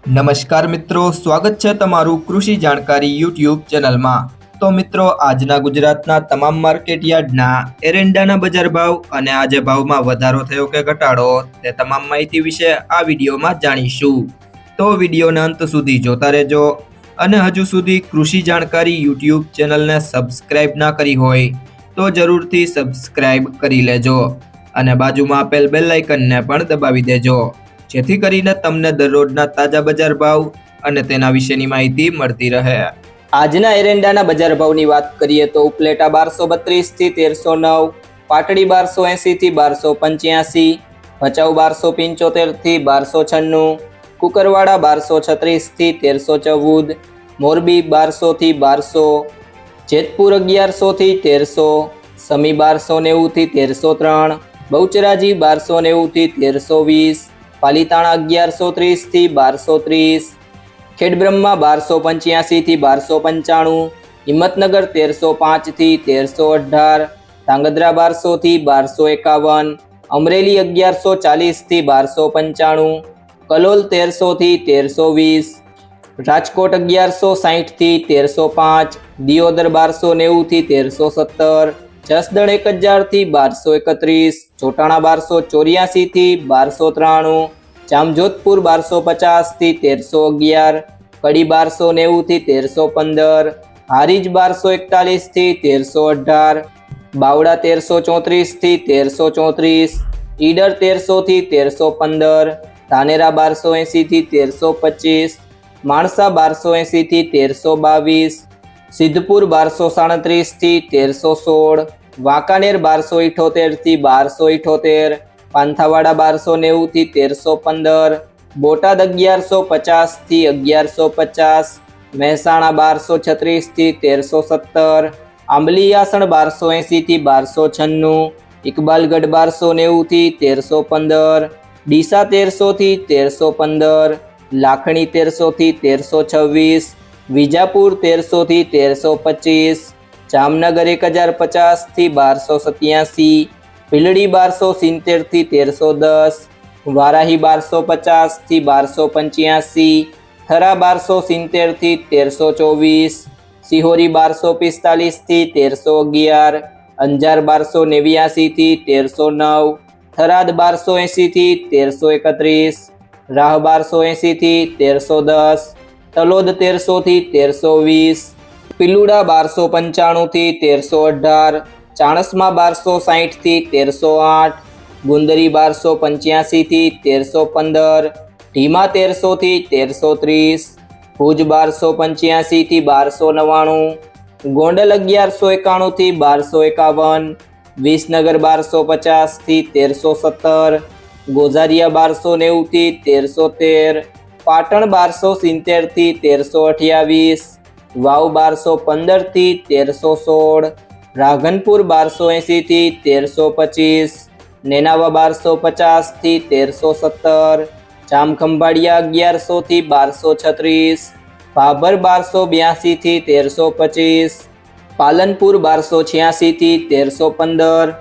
નમસ્કાર મિત્રો, સ્વાગત છે તમારું કૃષિ જાણકારી યુટ્યુબ ચેનલમાં। તો મિત્રો, આજના ગુજરાતના તમામ માર્કેટ યાર્ડના એરંડાના બજાર ભાવ અને આજે ભાવમાં વધારો થયો કે ઘટાડો તે તમામ માહિતી વિશે આ વિડીયોમાં જાણીશું। તો વિડીયોને અંત સુધી જોતા રહેજો અને હજુ સુધી કૃષિ જાણકારી યુટ્યુબ ચેનલને સબસ્ક્રાઇબ ના કરી હોય તો જરૂરથી સબસ્ક્રાઇબ કરી લેજો અને બાજુમાં આપેલ બેલ આઇકનને પણ દબાવી દેજો, જેથી કરીને તમને દરરોજના તાજા બજાર ભાવ અને તેના વિશેની માહિતી મળતી રહે। આજના એરંડાના બજાર ભાવની વાત કરીએ તો ઉપલેટા 1232 થી 1309, પાટડી 1280 થી 1285, ભચાઉ 1275 થી 1296, કુકરવાડા 1236 થી 1314, મોરબી 1200 થી 1200, જેતપુર 1100 થી 1300, સમી 1290 થી 1303, બહુચરાજી 1290 થી 1320, પાલીતાણા 1130 થી 1230, ખેડબ્રહ્મા 1285 થી 1295, હિંમતનગર 1305 થી 1318, ધાંગધ્રા 1200 થી 1251, અમરેલી 1140 થી 1295, કલોલ 1300 થી 1320, રાજકોટ 1160 થી 1305, દિયોદર 1290 થી 1317, જસદણ 1000 થી 1231, ચોટાણા 1284 થી 1293, જામજોધપુર 1250 થી 1311, કડી 1290 થી 1315, હારીજ 1241 થી 1318, બાવડા 1334 થી 1334, ઈડર 1300 થી 1315, ધાનેરા 1280 થી 1325, માણસા 1280 થી 1322, સિદ્ધપુર 1237 થી 1316, વાંકાનેર 1278 થી 1278, પાંથાવાડા 1290 થી 1315, બોટાદ 1150 થી 1150, મહેસાણા 1236 થી 1317, આંબલીયાસણ 1280 થી 1296, ઇકબાલગઢ 1290 થી 1315, ડીસા 1300 થી 1315, લાખણી 1300 થી 1326, વિજાપુર 1300 થી 1325, જામનગર 1050 થી 1287, ભીલડી 1270 થી 1310, વારાહી 1250 થી 1285, થરા 1270 થી 1324, સિહોરી 1245 થી 1311, અંજાર 1289 થી 1309, થરાદ 1280 થી 1331, રાહ 1280 થી 1310, તલોદ 1300 થી 1320, પિલુડા 1295 થી 1318, ચાણસ્મા 1260 થી 1308, ગુંદરી 1285 થી 1315, ઢીમા 1300 થી 1330, ભુજ 1285 થી 1299, ગોંડલ 1191 થી 1251, વિસનગર 1250 થી 1317, ગોઝારિયા 1290 થી 1313, પાટણ 1270 થી 1328, વાવ 1215 થી 1316, રાધનપુર 1280 થી 1325, નેનાવા 1250 થી 1317, જામખંભાળિયા 1100 થી 1236, ભાભર 1282 થી 1325, પાલનપુર 1286 થી 1315,